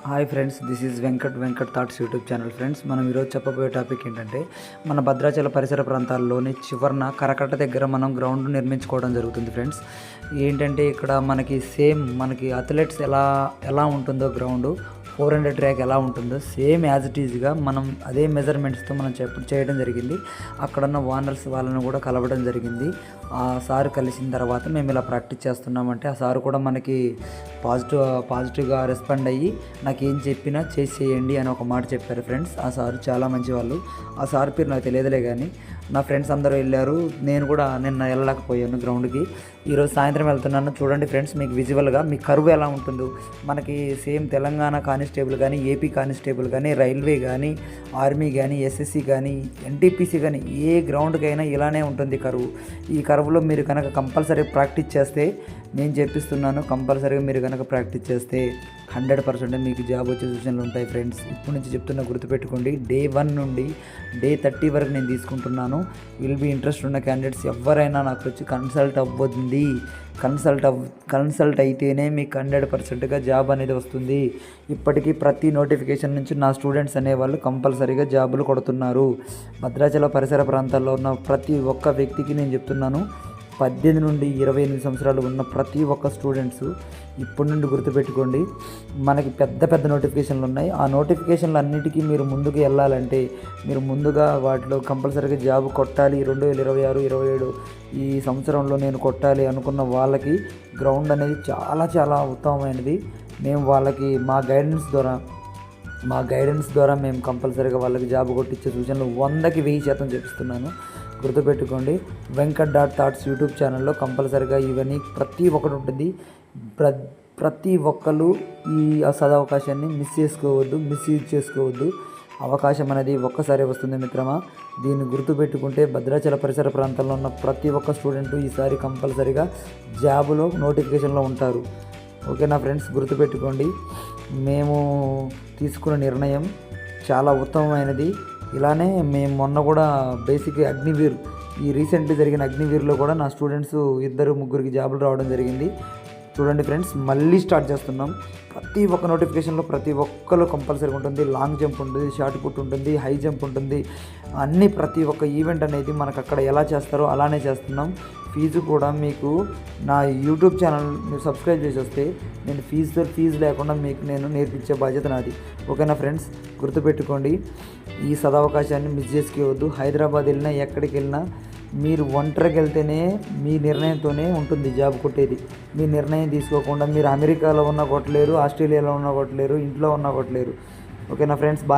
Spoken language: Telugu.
Hi friends, this is Venkat thoughts YouTube channel. Friends, మనం ఈరోజు చెప్పబోయే టాపిక్ ఏంటంటే, మన భద్రాచల పరిసర ప్రాంతాల్లోని చివరన కరకట్ట దగ్గర మనం గ్రౌండ్ నిర్మించుకోవడం జరుగుతుంది. ఫ్రెండ్స్, ఏంటంటే ఇక్కడ మనకి అథ్లెట్స్ ఎలా ఉంటుందో గ్రౌండ్ 400 ట్రాక్ ఎలా ఉంటుందో సేమ్ యాజ్ ఇట్ ఈజ్గా మనం అదే మెజర్మెంట్స్తో మనం చేయడం జరిగింది. అక్కడున్న ఓనర్స్ వాళ్ళని కూడా కలవడం జరిగింది. ఆ సార్ కలిసిన తర్వాత మేము ఇలా ప్రాక్టీస్ చేస్తున్నామంటే ఆ సార్ కూడా మనకి పాజిటివ్గా రెస్పాండ్ అయ్యి నాకు ఏం చెప్పినా చేసేయండి అని ఒక మాట చెప్పారు. ఫ్రెండ్స్, ఆ సార్ చాలా మంచి వాళ్ళు. ఆ సార్ పేరు నాకు తెలియదులే, కానీ నా ఫ్రెండ్స్ అందరూ వెళ్ళారు. నేను కూడా నిన్న వెళ్ళలేకపోయాను గ్రౌండ్కి. ఈరోజు సాయంత్రం వెళ్తున్నాను. చూడండి ఫ్రెండ్స్, మీకు విజువల్గా మీ కర్వ్ ఎలా ఉంటుందో. మనకి సేమ్ తెలంగాణ కానిస్టేబుల్ కానీ, ఏపీ కానిస్టేబుల్ కానీ, రైల్వే కానీ, ఆర్మీ కానీ, ఎస్ఎస్సి కానీ, ఎన్టీపీసీ కానీ ఏ గ్రౌండ్కైనా ఇలానే ఉంటుంది కర్వ్. ఈ కర్వ్లో మీరు కనుక కంపల్సరీ ప్రాక్టీస్ చేస్తే, నేను చెప్పిస్తున్నాను, కంపల్సరీగా మీరు కనుక ప్రాక్టీస్ చేస్తే 100% మీకు జాబ్ వచ్చే సూచనలు ఉంటాయి. ఫ్రెండ్స్, ఇప్పటి నుంచి చెప్తున్నా, గుర్తుపెట్టుకోండి. డే 1 నుండి డే 30 వరకు నేను తీసుకుంటున్నాను. విల్ బీ ఇంట్రెస్ట్ ఉన్న క్యాండిడేట్స్ ఎవరైనా నాకు వచ్చి కన్సల్ట్ అవ్వద్ది. కన్సల్ట్ అయితేనే మీకు 100%గా జాబ్ అనేది వస్తుంది. ఇప్పటికీ ప్రతి నోటిఫికేషన్ నుంచి నా స్టూడెంట్స్ అనేవాళ్ళు కంపల్సరీగా జాబులు కొడుతున్నారు. భద్రాచల పరిసర ప్రాంతాల్లో ఉన్న ప్రతి ఒక్క వ్యక్తికి నేను చెప్తున్నాను, 18 నుండి 28 సంవత్సరాలు ఉన్న ప్రతి ఒక్క స్టూడెంట్స్ ఇప్పటి నుండి గుర్తుపెట్టుకోండి. మనకి పెద్ద నోటిఫికేషన్లు ఉన్నాయి. ఆ నోటిఫికేషన్లు అన్నిటికీ మీరు ముందుకు వెళ్ళాలంటే, మీరు ముందుగా వాటిలో కంపల్సరీగా జాబ్ కొట్టాలి. 2026, 27 ఈ సంవత్సరంలో నేను కొట్టాలి అనుకున్న వాళ్ళకి గ్రౌండ్ అనేది చాలా ఉత్తమమైనది. మేము వాళ్ళకి మా గైడెన్స్ ద్వారా మేము కంపల్సరీగా వాళ్ళకి జాబ్ కొట్టించే సూచనలు 100కి 1000% చెప్పిస్తున్నాను. గుర్తుపెట్టుకోండి. థాట్స్ యూట్యూబ్ ఛానల్లో కంపల్సరీగా ఇవన్నీ ప్రతి ఒక్కటి ఉంటుంది. ప్రతి ఒక్కరు ఈ సదవకాశాన్ని మిస్యూజ్ చేసుకోవద్దు. అవకాశం అనేది ఒక్కసారి వస్తుంది మిత్రమా. దీన్ని గుర్తుపెట్టుకుంటే భద్రాచల పరిసర ప్రాంతాల్లో ఉన్న ప్రతి ఒక్క స్టూడెంట్ ఈసారి కంపల్సరీగా జాబులో నోటిఫికేషన్లో ఉంటారు. ఓకేనా ఫ్రెండ్స్, గుర్తుపెట్టుకోండి. మేము తీసుకున్న నిర్ణయం చాలా ఉత్తమమైనది. ఇలానే మేము మొన్న కూడా బేసిక్ ఈ రీసెంట్లీ జరిగిన అగ్నివీర్లో కూడా నా స్టూడెంట్స్ 2-3 జాబులు రావడం జరిగింది. చూడండి ఫ్రెండ్స్, మళ్ళీ స్టార్ట్ చేస్తున్నాం. ప్రతి ఒక్క నోటిఫికేషన్లో ప్రతి ఒక్కరు కంపల్సరీ ఉంటుంది. లాంగ్ జంప్ ఉంటుంది, షార్ట్ పుట్ ఉంటుంది, హై జంప్ ఉంటుంది. ప్రతి ఒక్క ఈవెంట్ అనేది మనకు అక్కడ ఎలా చేస్తారో అలానే చేస్తున్నాం. ఫీజు కూడా మీకు నా యూట్యూబ్ ఛానల్ మీరు సబ్స్క్రైబ్ చేసి వస్తే నేను ఫీజు లేకుండా మీకు నేను నేర్పించే బాధ్యత నాది. ఓకేనా ఫ్రెండ్స్, గుర్తుపెట్టుకోండి. ఈ సదవకాశాన్ని మిస్ చేసుకోవద్దు. హైదరాబాద్ వెళ్ళినా ఎక్కడికి వెళ్ళినా మీరు ఒంటరికి వెళ్తేనే మీ నిర్ణయంతోనే ఉంటుంది జాబ్ కొట్టేది. మీ నిర్ణయం తీసుకోకుండా మీరు అమెరికాలో ఉన్నా కొట్టలేరు, ఆస్ట్రేలియాలో ఉన్నా కొట్టలేరు, ఇంట్లో ఉన్నా కొట్టలేరు. ఓకేనా ఫ్రెండ్స్, బాయ్.